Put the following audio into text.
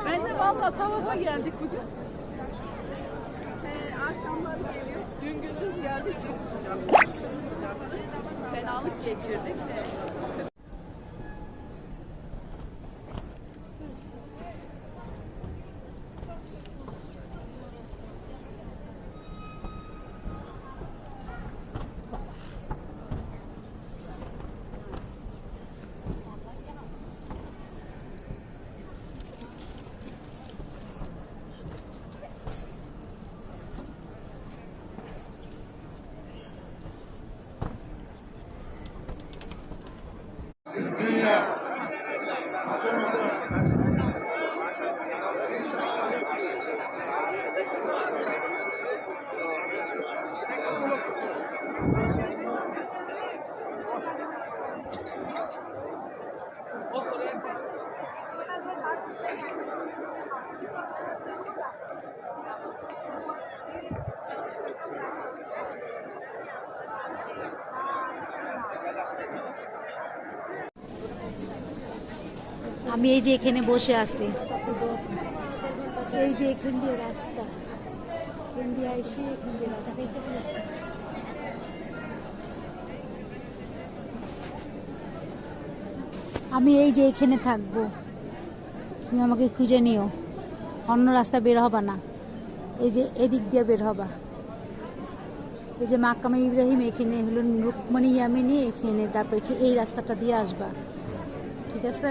Ben de valla tavafa geldik bugün. Akşamlar geliyor. Dün gündüz geldik, çok sıcak. Fenalık geçirdik. আমি এই যে এখানে বসে আছি, এই যে এখান দিয়ে রাস্তা, এখান দিয়ে এসে এখান দিয়ে রাস্তা। আমি এই যে এখানে থাকবো, তুমি আমাকে খুঁজে নিও, অন্য রাস্তা বের হবা না, এই যে এদিক দিয়ে বের হবা। এই যে মাকামে ইব্রাহিম, এখানে হলো রুকমানি ইয়ামিনী, এখানে তারপরে এই রাস্তাটা দিয়ে আসবা, ঠিক আছে?